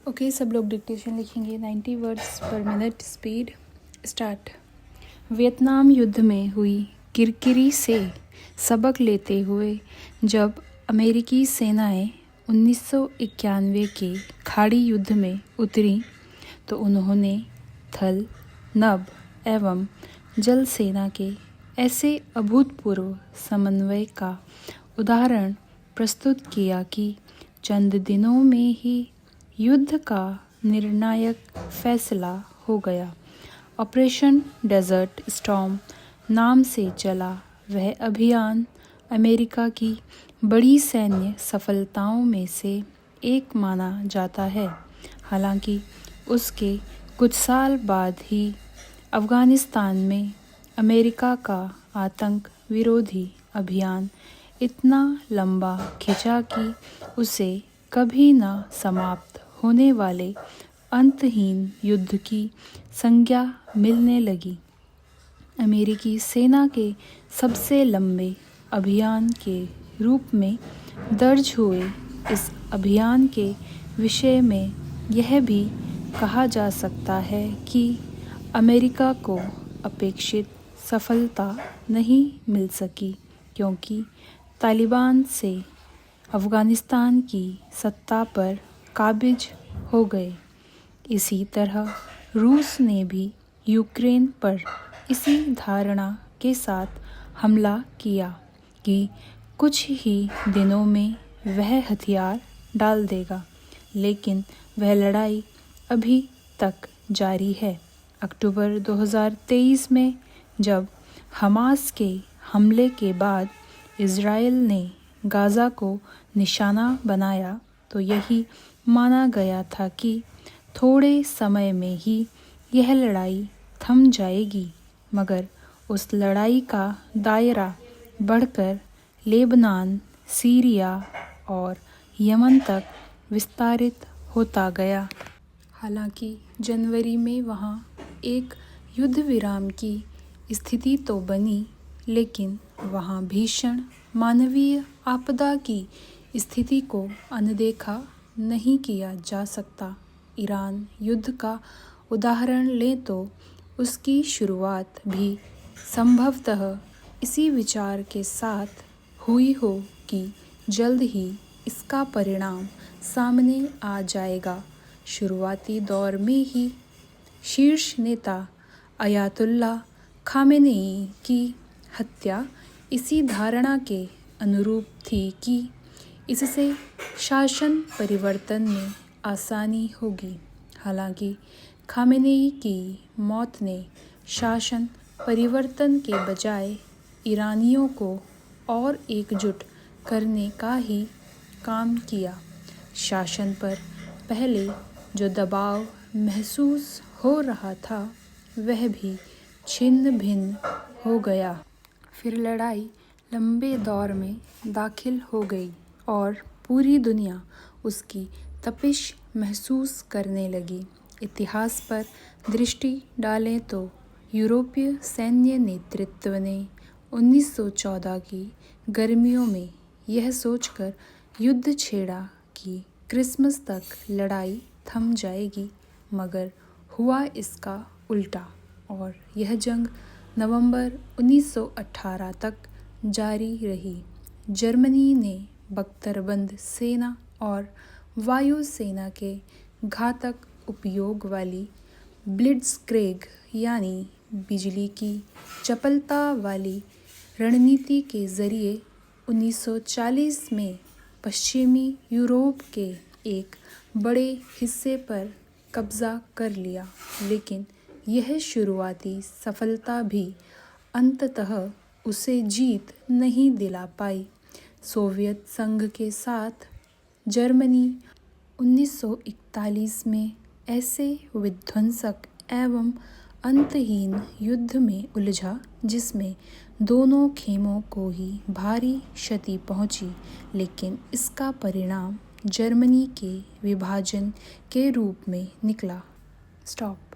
Okay, सब लोग dictation लिखेंगे। 90 वर्ड्स पर मिनट स्पीड स्टार्ट। वियतनाम युद्ध में हुई किरकिरी से सबक लेते हुए जब अमेरिकी सेनाएं 1991 के खाड़ी युद्ध में उतरी तो उन्होंने थल, नभ एवं जल सेना के ऐसे अभूतपूर्व समन्वय का उदाहरण प्रस्तुत किया कि चंद दिनों में ही युद्ध का निर्णायक फैसला हो गया। ऑपरेशन डेजर्ट स्टॉर्म नाम से चला वह अभियान अमेरिका की बड़ी सैन्य सफलताओं में से एक माना जाता है। हालांकि उसके कुछ साल बाद ही अफ़गानिस्तान में अमेरिका का आतंक विरोधी अभियान इतना लंबा खिंचा कि उसे कभी न समाप्त होने वाले अंतहीन युद्ध की संज्ञा मिलने लगी। अमेरिकी सेना के सबसे लंबे अभियान के रूप में दर्ज हुए इस अभियान के विषय में यह भी कहा जा सकता है कि अमेरिका को अपेक्षित सफलता नहीं मिल सकी क्योंकि तालिबान से अफ़गानिस्तान की सत्ता पर काबिज हो गए। इसी तरह रूस ने भी यूक्रेन पर इसी धारणा के साथ हमला किया कि कुछ ही दिनों में वह हथियार डाल देगा, लेकिन वह लड़ाई अभी तक जारी है। अक्टूबर 2023 में जब हमास के हमले के बाद इज़राइल ने गाज़ा को निशाना बनाया तो यही माना गया था कि थोड़े समय में ही यह लड़ाई थम जाएगी, मगर उस लड़ाई का दायरा बढ़कर लेबनान, सीरिया और यमन तक विस्तारित होता गया। हालांकि जनवरी में वहां एक युद्ध विराम की स्थिति तो बनी, लेकिन वहां भीषण मानवीय आपदा की स्थिति को अनदेखा नहीं किया जा सकता। ईरान युद्ध का उदाहरण लें तो उसकी शुरुआत भी संभवतः इसी विचार के साथ हुई हो कि जल्द ही इसका परिणाम सामने आ जाएगा। शुरुआती दौर में ही शीर्ष नेता अयातुल्ला खामेनेई की हत्या इसी धारणा के अनुरूप थी कि इससे शासन परिवर्तन में आसानी होगी। हालांकि खामेनेई की मौत ने शासन परिवर्तन के बजाय ईरानियों को और एकजुट करने का ही काम किया। शासन पर पहले जो दबाव महसूस हो रहा था वह भी छिन्न भिन्न हो गया। फिर लड़ाई लंबे दौर में दाखिल हो गई और पूरी दुनिया उसकी तपिश महसूस करने लगी। इतिहास पर दृष्टि डालें तो यूरोपीय सैन्य नेतृत्व ने 1914 की गर्मियों में यह सोचकर युद्ध छेड़ा कि क्रिसमस तक लड़ाई थम जाएगी, मगर हुआ इसका उल्टा और यह जंग नवंबर 1918 तक जारी रही। जर्मनी ने बख्तरबंद सेना और वायु सेना के घातक उपयोग वाली ब्लिट्ज़क्रेग यानी बिजली की चपलता वाली रणनीति के जरिए 1940 में पश्चिमी यूरोप के एक बड़े हिस्से पर कब्जा कर लिया, लेकिन यह शुरुआती सफलता भी अंततः उसे जीत नहीं दिला पाई। सोवियत संघ के साथ जर्मनी 1941 में ऐसे विध्वंसक एवं अंतहीन युद्ध में उलझा जिसमें दोनों खेमों को ही भारी क्षति पहुंची, लेकिन इसका परिणाम जर्मनी के विभाजन के रूप में निकला। स्टॉप।